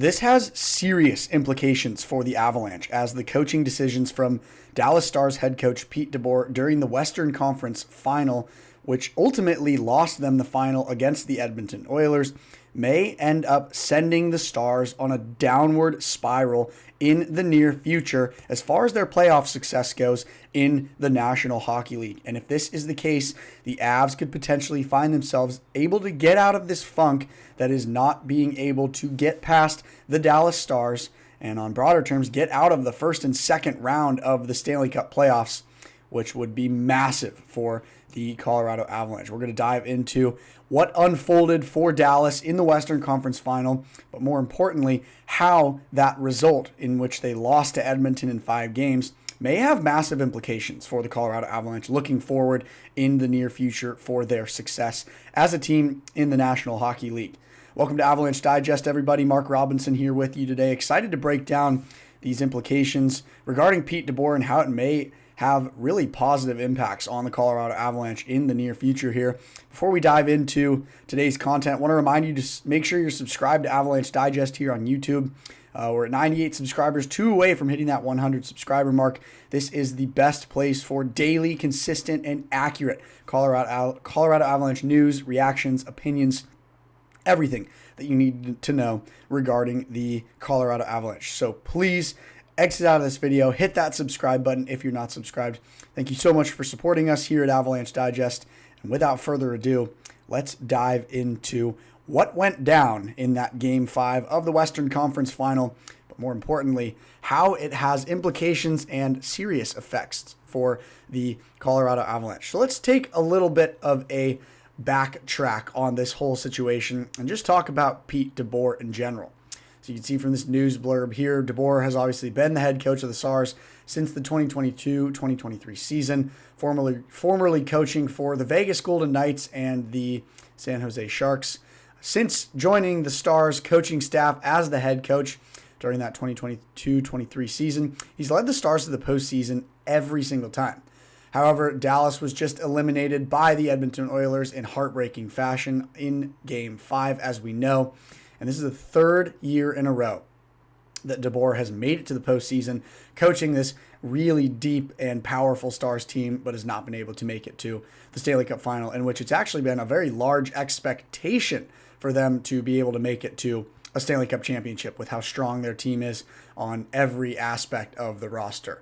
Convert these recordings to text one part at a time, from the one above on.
This has serious implications for the Avalanche as the coaching decisions from Dallas Stars head coach Pete Deboer during the Western Conference Final, which ultimately lost them the final against the Edmonton Oilers, may end up sending the Stars on a downward spiral in the near future as far as their playoff success goes in the National Hockey League. And if this is the case, the Avs could potentially find themselves able to get out of this funk that is not being able to get past the Dallas Stars and, on broader terms, get out of the first and second round of the Stanley Cup playoffs, which would be massive for the Colorado Avalanche. We're going to dive into what unfolded for Dallas in the Western Conference Final, but more importantly, how that result in which they lost to Edmonton in 5 games may have massive implications for the Colorado Avalanche looking forward in the near future for their success as a team in the National Hockey League. Welcome to Avalanche Digest, everybody. Mark Robinson here with you today. Excited to break down these implications regarding Pete Deboer and how it may have really positive impacts on the Colorado Avalanche in the near future here. Before we dive into today's content, I want to remind you to make sure you're subscribed to Avalanche Digest here on YouTube. We're at 98 subscribers, 2 away from hitting that 100 subscriber mark. This is the best place for daily, consistent, and accurate Colorado Avalanche news, reactions, opinions, everything that you need to know regarding the Colorado Avalanche. So please exit out of this video, hit that subscribe button if you're not subscribed. Thank you so much for supporting us here at Avalanche Digest. And without further ado, let's dive into what went down in that Game 5 of the Western Conference Final, but more importantly, how it has implications and serious effects for the Colorado Avalanche. So let's take a little bit of a backtrack on this whole situation and just talk about Pete Deboer in general. So you can see from this news blurb here, Dbor has obviously been the head coach of the Stars since the 2022-2023 season, formerly coaching for the Vegas Golden Knights and the San Jose Sharks. Since joining the Stars coaching staff as the head coach during that 2022-23 season, he's led the Stars to the postseason every single time. However, Dallas was just eliminated by the Edmonton Oilers in heartbreaking fashion in Game 5, as we know. And this is the 3rd year in a row that Dbor has made it to the postseason, coaching this really deep and powerful Stars team, but has not been able to make it to the Stanley Cup Final, in which it's actually been a very large expectation for them to be able to make it to a Stanley Cup championship with how strong their team is on every aspect of the roster.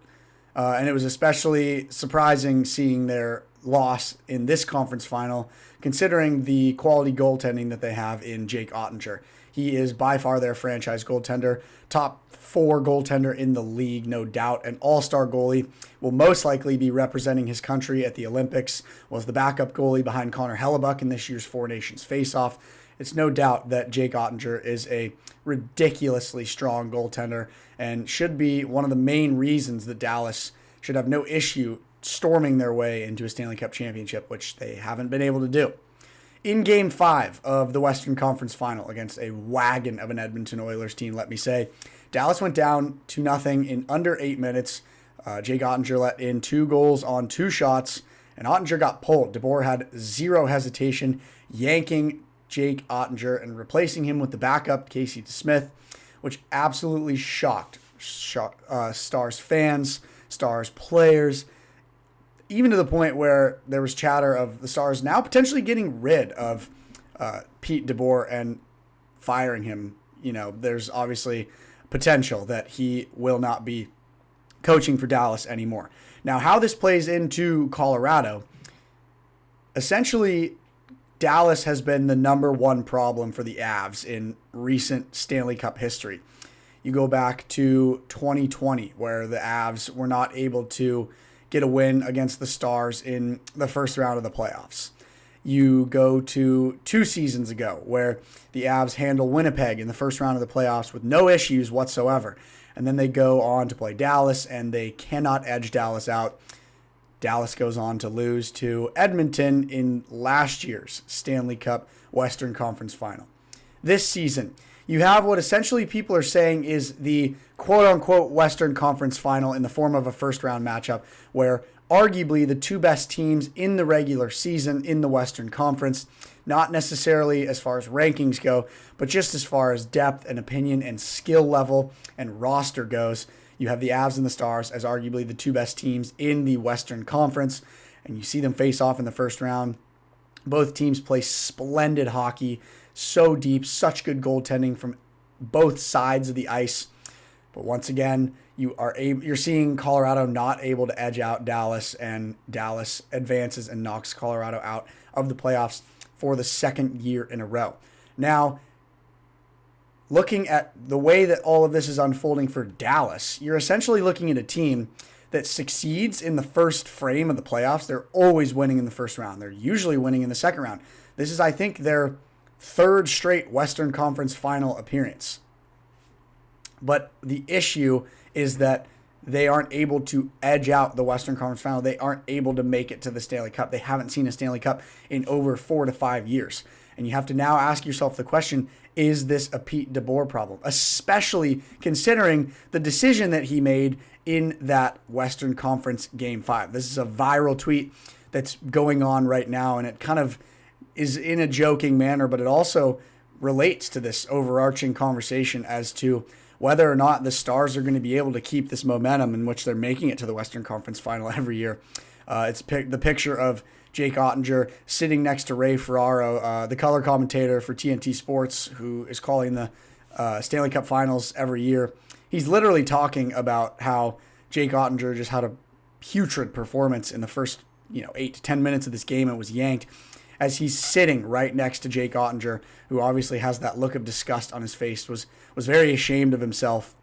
And it was especially surprising seeing their loss in this conference final, considering the quality goaltending that they have in Jake Oettinger. He is by far their franchise goaltender, top 4 goaltender in the league, no doubt. An all-star goalie, will most likely be representing his country at the Olympics, was the backup goalie behind Connor Hellebuck in this year's Four Nations face-off. It's no doubt that Jake Oettinger is a ridiculously strong goaltender and should be one of the main reasons that Dallas should have no issue storming their way into a Stanley Cup championship, which they haven't been able to do. In Game 5 of the Western Conference Final against a wagon of an Edmonton Oilers team, let me say, Dallas went down 2-0 in under 8 minutes. Jake Oettinger let in 2 goals on 2 shots, and Oettinger got pulled. Debor had zero hesitation, yanking Jake Oettinger and replacing him with the backup, Casey DeSmith, which absolutely shocked Stars fans, Stars players, even to the point where there was chatter of the Stars now potentially getting rid of Pete Deboer and firing him. You know, there's obviously potential that he will not be coaching for Dallas anymore. Now, how this plays into Colorado, essentially, Dallas has been the number 1 problem for the Avs in recent Stanley Cup history. You go back to 2020, where the Avs were not able to get a win against the Stars in the first round of the playoffs. You go to 2 seasons ago, where the Avs handle Winnipeg in the first round of the playoffs with no issues whatsoever. And then they go on to play Dallas, and they cannot edge Dallas out. Dallas goes on to lose to Edmonton in last year's Stanley Cup Western Conference Final. This season, you have what essentially people are saying is the quote-unquote Western Conference Final in the form of a first-round matchup where arguably the 2 best teams in the regular season in the Western Conference not necessarily as far as rankings go, but just as far as depth and opinion and skill level and roster goes. You have the Avs and the Stars as arguably the two best teams in the Western Conference, and you see them face off in the first round. Both teams play splendid hockey, so deep, such good goaltending from both sides of the ice. But once again, you're seeing Colorado not able to edge out Dallas, and Dallas advances and knocks Colorado out of the playoffs for the second year in a row. Now, looking at the way that all of this is unfolding for Dallas, you're essentially looking at a team that succeeds in the first frame of the playoffs. They're always winning in the first round. They're usually winning in the second round. This is, I think, their third straight Western Conference final appearance. But the issue is that they aren't able to edge out the Western Conference final. They aren't able to make it to the Stanley Cup. They haven't seen a Stanley Cup in over 4 to 5 years. And you have to now ask yourself the question, is this a Pete Deboer problem? Especially considering the decision that he made in that Western Conference Game 5. This is a viral tweet that's going on right now, and it kind of is in a joking manner, but it also relates to this overarching conversation as to whether or not the Stars are going to be able to keep this momentum in which they're making it to the Western Conference final every year. It's the picture of Jake Ottinger sitting next to Ray Ferraro, the color commentator for TNT Sports, who is calling the Stanley Cup Finals every year. He's literally talking about how Jake Ottinger just had a putrid performance in the first 8 to 10 minutes of this game and was yanked, as he's sitting right next to Jake Ottinger, who obviously has that look of disgust on his face, was very ashamed of himself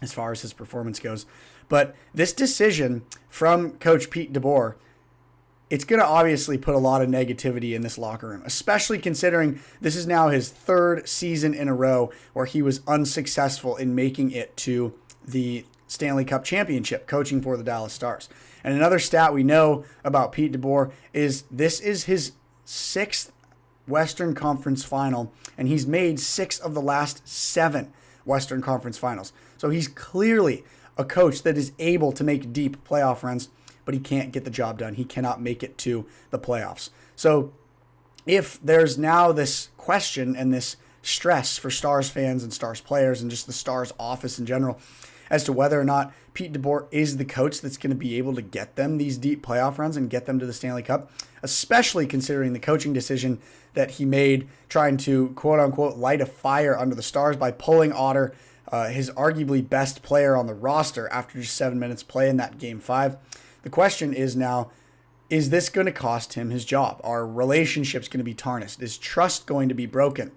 as far as his performance goes. But this decision from Coach Pete Deboer, it's going to obviously put a lot of negativity in this locker room, especially considering this is now his third season in a row where he was unsuccessful in making it to the Stanley Cup championship, coaching for the Dallas Stars. And another stat we know about Pete Deboer is this is his 6th Western Conference final, and he's made 6 of the last 7 Western Conference finals. So he's clearly a coach that is able to make deep playoff runs, but he can't get the job done. He cannot make it to the playoffs. So if there's now this question and this stress for Stars fans and Stars players and just the Stars office in general as to whether or not Pete Deboer is the coach that's going to be able to get them these deep playoff runs and get them to the Stanley Cup, especially considering the coaching decision that he made trying to, quote-unquote, light a fire under the Stars by pulling Otter, his arguably best player on the roster, after just 7 minutes play in that Game 5. The question is now, is this going to cost him his job? Are relationships going to be tarnished? Is trust going to be broken?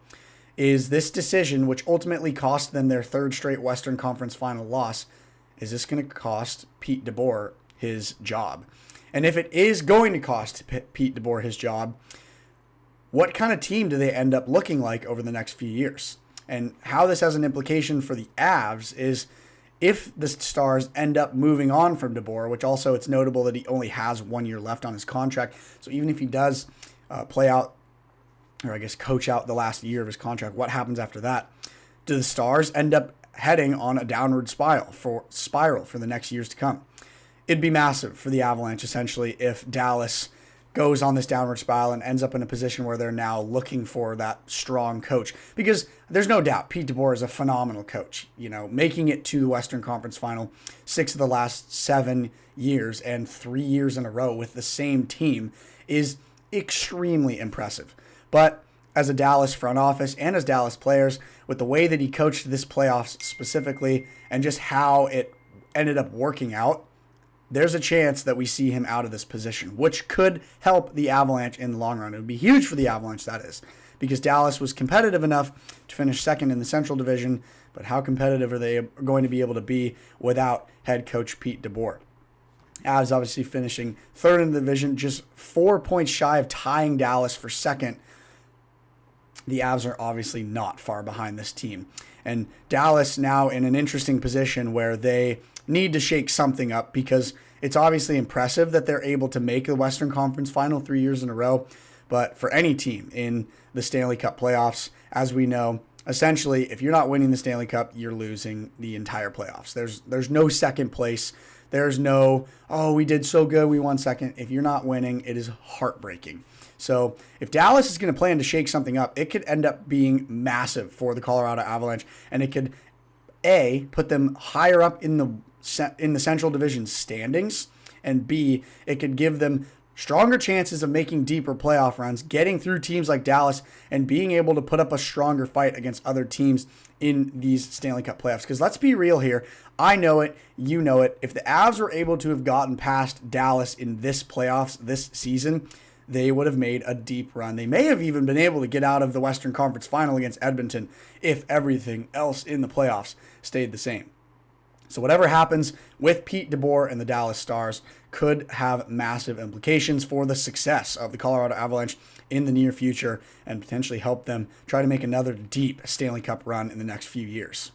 Is this decision, which ultimately cost them their third straight Western Conference final loss, is this going to cost Pete Deboer his job? And if it is going to cost Pete Deboer his job, what kind of team do they end up looking like over the next few years? And how this has an implication for the Avs is if the Stars end up moving on from Debor, which also it's notable that he only has 1 year left on his contract. So even if he does play out, or I guess coach out the last year of his contract, what happens after that? Do the Stars end up heading on a downward spiral for the next years to come? It'd be massive for the Avalanche, essentially, if Dallas goes on this downward spiral and ends up in a position where they're now looking for that strong coach. Because there's no doubt Pete Deboer is a phenomenal coach. Making it to the Western Conference final 6 of the last 7 years and 3 years in a row with the same team is extremely impressive. But as a Dallas front office and as Dallas players, with the way that he coached this playoffs specifically and just how it ended up working out, there's a chance that we see him out of this position, which could help the Avalanche in the long run. It would be huge for the Avalanche, that is, because Dallas was competitive enough to finish second in the Central Division, but how competitive are they going to be able to be without head coach Pete Deboer? Avs obviously finishing third in the division, just 4 points shy of tying Dallas for second. The Avs are obviously not far behind this team. And Dallas now in an interesting position where they need to shake something up, because it's obviously impressive that they're able to make the Western Conference final 3 years in a row. But for any team in the Stanley Cup playoffs, as we know, essentially, if you're not winning the Stanley Cup, you're losing the entire playoffs. There's no second place. There's no, oh, we did so good, we won second. If you're not winning, it is heartbreaking. So if Dallas is going to plan to shake something up, it could end up being massive for the Colorado Avalanche, and it could put them higher up in the Central Division standings, and B, it could give them stronger chances of making deeper playoff runs, getting through teams like Dallas, and being able to put up a stronger fight against other teams in these Stanley Cup playoffs. Because let's be real here. I know it. You know it. If the Avs were able to have gotten past Dallas in this playoffs this season, they would have made a deep run. They may have even been able to get out of the Western Conference Final against Edmonton if everything else in the playoffs stayed the same. So whatever happens with Pete Deboer and the Dallas Stars could have massive implications for the success of the Colorado Avalanche in the near future and potentially help them try to make another deep Stanley Cup run in the next few years.